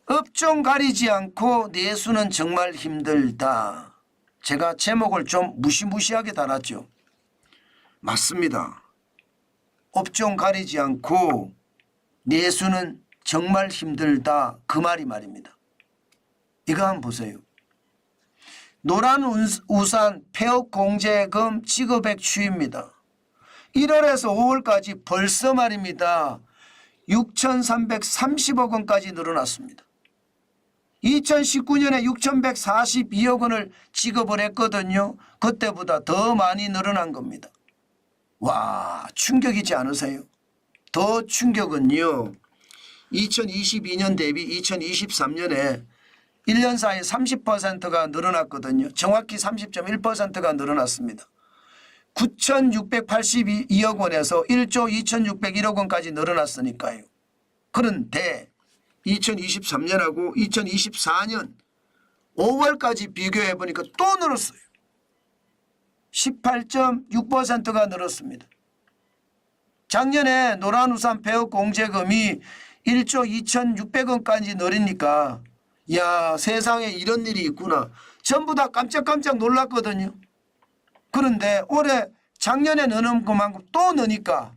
업종 가리지 않고 내수는 정말 힘들다. 제가 제목을 좀 무시무시하게 달았죠. 맞습니다. 업종 가리지 않고 내수는 정말 힘들다. 그 말이 말입니다. 이거 한번 보세요. 노란우산 폐업공제금 지급액 추이입니다. 1월에서 5월까지 벌써 말입니다. 6,330억 원까지 늘어났습니다. 2019년에 6,142억 원을 지급을 했거든요. 그때보다 더 많이 늘어난 겁니다. 와, 충격이지 않으세요? 더 충격은요. 2022년 대비 2023년에 1년 사이에 30%가 늘어났거든요. 정확히 30.1%가 늘어났습니다. 9,682억 원에서 1조 2,601억 원까지 늘어났으니까요. 그런데 2023년하고 2024년 5월까지 비교해 보니까 또 늘었어요. 18.6%가 늘었습니다. 작년에 노란우산 폐업공제금이 1조 2,600원까지 늘으니까 야, 세상에 이런 일이 있구나. 전부 다 깜짝깜짝 놀랐거든요. 그런데 올해 작년에 넣은 것만큼 또 넣으니까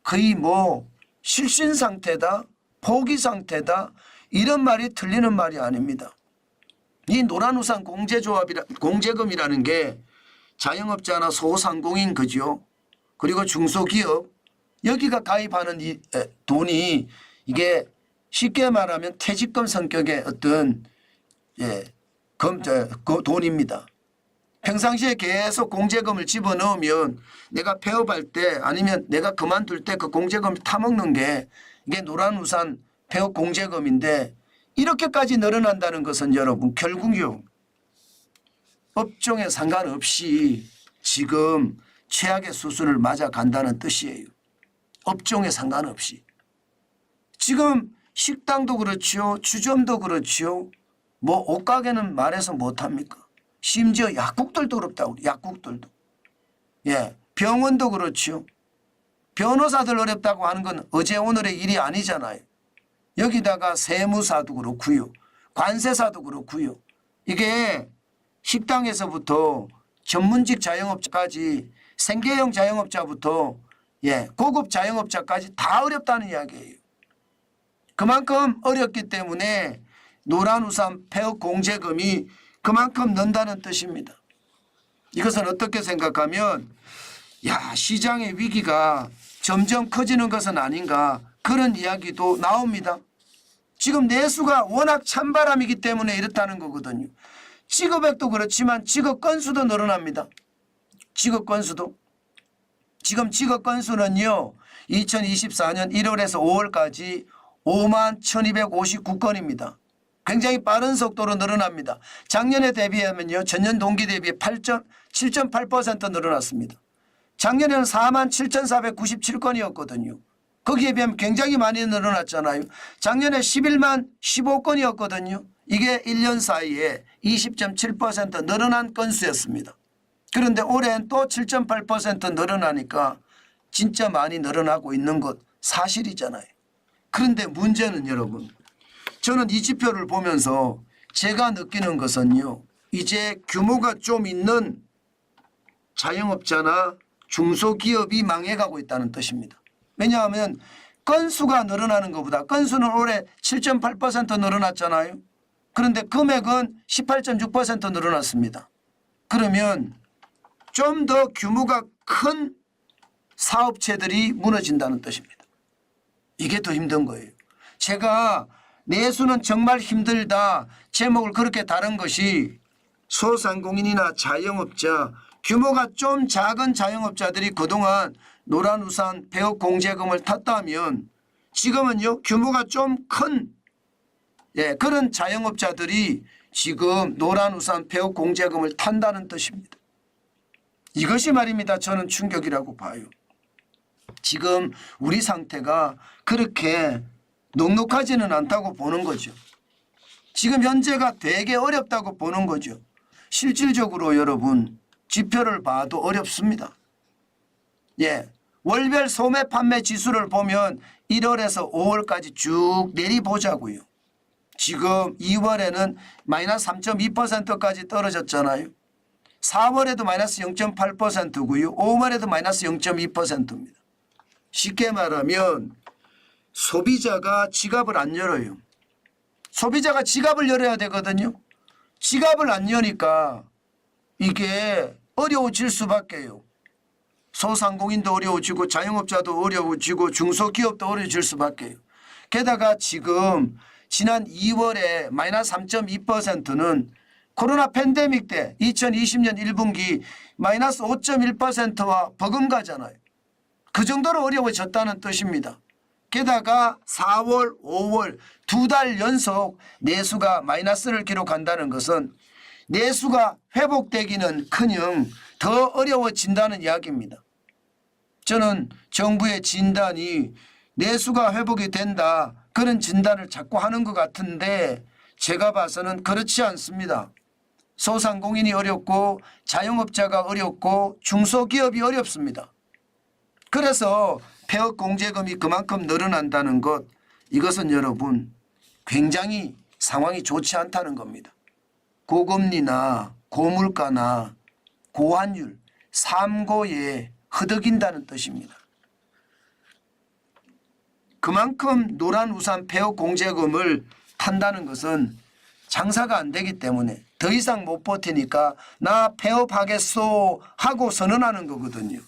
거의 뭐 실신 상태다, 포기 상태다 이런 말이 틀리는 말이 아닙니다. 이 노란우산 공제금이라는 게 자영업자나 소상공인 그죠? 그리고 중소기업 여기가 가입하는 이 돈이 이게 쉽게 말하면 퇴직금 성격의 어떤 그 돈입니다. 평상시에 계속 공제금을 집어넣으면 내가 폐업할 때 아니면 내가 그만둘 때 그 공제금을 타먹는 게 이게 노란우산 폐업 공제금인데 이렇게까지 늘어난다는 것은 여러분 결국요. 업종에 상관없이 지금 최악의 수순을 맞아간다는 뜻이에요. 업종에 상관없이. 지금 식당도 그렇죠. 주점도 그렇죠. 뭐 옷가게는 말해서 못합니까? 심지어 약국들도 어렵다고. 약국들도. 예, 병원도 그렇죠. 변호사들 어렵다고 하는 건 어제 오늘의 일이 아니잖아요. 여기다가 세무사도 그렇고요. 관세사도 그렇고요. 이게 식당에서부터 전문직 자영업자까지 생계형 자영업자부터 고급 자영업자까지 다 어렵다는 이야기예요. 그만큼 어렵기 때문에 노란우산 폐업 공제금이 그만큼 는다는 뜻입니다. 이것은 어떻게 생각하면 야, 시장의 위기가 점점 커지는 것은 아닌가 그런 이야기도 나옵니다. 지금 내수가 워낙 찬바람이기 때문에 이렇다는 거거든요. 지급액도 그렇지만 지급 건수도 늘어납니다. 지급 건수도. 지금 지급 건수는요. 2024년 1월에서 5월까지 5만 1259건입니다. 굉장히 빠른 속도로 늘어납니다. 작년에 대비하면요. 전년 동기 대비 7.8% 늘어났습니다. 작년에는 4만 7,497건이었거든요. 거기에 비하면 굉장히 많이 늘어났잖아요. 작년에 11만 15건이었거든요. 이게 1년 사이에 20.7% 늘어난 건수였습니다. 그런데 올해는 또 7.8% 늘어나니까 진짜 많이 늘어나고 있는 것 사실이잖아요. 그런데 문제는 여러분 저는 이 지표를 보면서 제가 느끼는 것은요. 이제 규모가 좀 있는 자영업자나 중소기업이 망해가고 있다는 뜻입니다. 왜냐하면 건수가 늘어나는 것보다 건수는 올해 7.8% 늘어났잖아요. 그런데 금액은 18.6% 늘어났습니다. 그러면 좀 더 규모가 큰 사업체들이 무너진다는 뜻입니다. 이게 더 힘든 거예요. 제가 내수는 정말 힘들다 제목을 그렇게 다른 것이 소상공인이나 자영업자 규모가 좀 작은 자영업자들이 그동안 노란우산 폐업 공제금을 탔다면 지금은요 규모가 좀 큰 그런 자영업자들이 지금 노란우산 폐업 공제금을 탄다는 뜻입니다. 이것이 말입니다. 저는 충격이라고 봐요. 지금 우리 상태가 그렇게 넉넉하지는 않다고 보는 거죠. 지금 현재가 되게 어렵다고 보는 거죠. 실질적으로 여러분 지표를 봐도 어렵습니다. 월별 소매 판매 지수를 보면 1월에서 5월까지 쭉 내리보자고요. 지금 2월에는 마이너스 3.2%까지 떨어졌잖아요. 4월에도 마이너스 0.8%고요. 5월에도 마이너스 0.2%입니다. 쉽게 말하면 소비자가 지갑을 안 열어요. 소비자가 지갑을 열어야 되거든요. 지갑을 안 여니까 이게 어려워질 수밖에요. 소상공인도 어려워지고 자영업자도 어려워지고 중소기업도 어려워질 수밖에요. 게다가 지금 지난 2월에 마이너스 3.2%는 코로나 팬데믹 때 2020년 1분기 마이너스 5.1%와 버금가잖아요. 그 정도로 어려워졌다는 뜻입니다. 게다가 4월, 5월 2달 연속 내수가 마이너스를 기록한다는 것은 내수가 회복되기는커녕 더 어려워진다는 이야기입니다. 저는 정부의 진단이 내수가 회복이 된다 그런 진단을 자꾸 하는 것 같은데 제가 봐서는 그렇지 않습니다. 소상공인이 어렵고 자영업자가 어렵고 중소기업이 어렵습니다. 그래서 폐업 공제금이 그만큼 늘어난다는 것, 이것은 여러분 굉장히 상황이 좋지 않다는 겁니다. 고금리나 고물가나 고환율, 삼고에 허덕인다는 뜻입니다. 그만큼 노란우산 폐업 공제금을 탄다는 것은 장사가 안 되기 때문에 더 이상 못 버티니까 나 폐업하겠소 하고 선언하는 거거든요.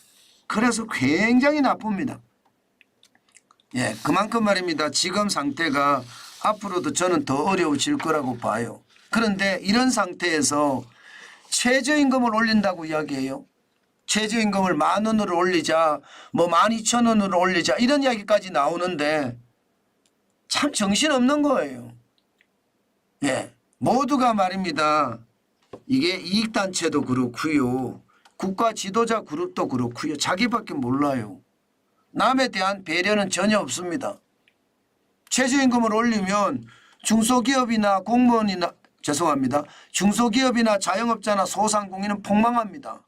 그래서 굉장히 나쁩니다. 예, 그만큼 말입니다. 지금 상태가 앞으로도 저는 더 어려워질 거라고 봐요. 그런데 이런 상태에서 최저임금을 올린다고 이야기해요. 최저임금을 10,000원으로 올리자, 뭐 12,000원으로 올리자 이런 이야기까지 나오는데 참 정신없는 거예요. 예, 모두가 말입니다. 이게 이익단체도 그렇고요. 국가 지도자 그룹도 그렇고요. 자기밖에 몰라요. 남에 대한 배려는 전혀 없습니다. 최저임금을 올리면 중소기업이나 공무원이나 죄송합니다. 중소기업이나 자영업자나 소상공인은 폭망합니다.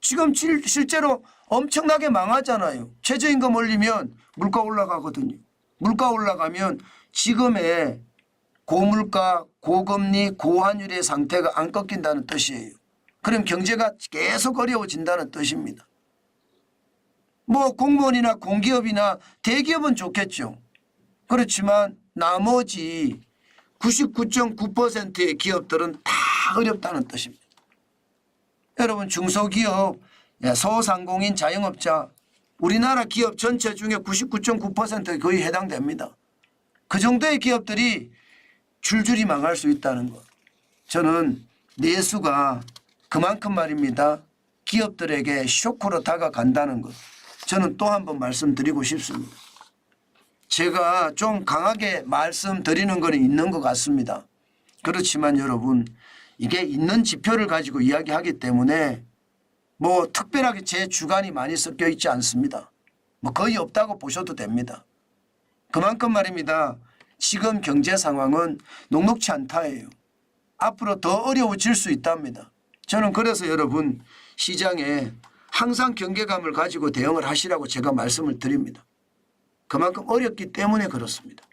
지금 실제로 엄청나게 망하잖아요. 최저임금 올리면 물가 올라가거든요. 물가 올라가면 지금의 고물가, 고금리, 고환율의 상태가 안 꺾인다는 뜻이에요. 그럼 경제가 계속 어려워진다는 뜻입니다. 뭐 공무원이나 공기업이나 대기업은 좋겠죠. 그렇지만 나머지 99.9%의 기업들은 다 어렵다는 뜻입니다. 여러분 중소기업, 소상공인, 자영업자 우리나라 기업 전체 중에 99.9%에 거의 해당됩니다. 그 정도의 기업들이 줄줄이 망할 수 있다는 것. 저는 내수가 그만큼 말입니다. 기업들에게 쇼크로 다가간다는 것. 저는 또 한 번 말씀드리고 싶습니다. 제가 좀 강하게 말씀드리는 건 있는 것 같습니다. 그렇지만 여러분 이게 있는 지표를 가지고 이야기하기 때문에 뭐 특별하게 제 주관이 많이 섞여 있지 않습니다. 뭐 거의 없다고 보셔도 됩니다. 그만큼 말입니다. 지금 경제 상황은 녹록치 않다예요. 앞으로 더 어려워질 수 있답니다. 저는 그래서 여러분 시장에 항상 경계감을 가지고 대응을 하시라고 제가 말씀을 드립니다. 그만큼 어렵기 때문에 그렇습니다.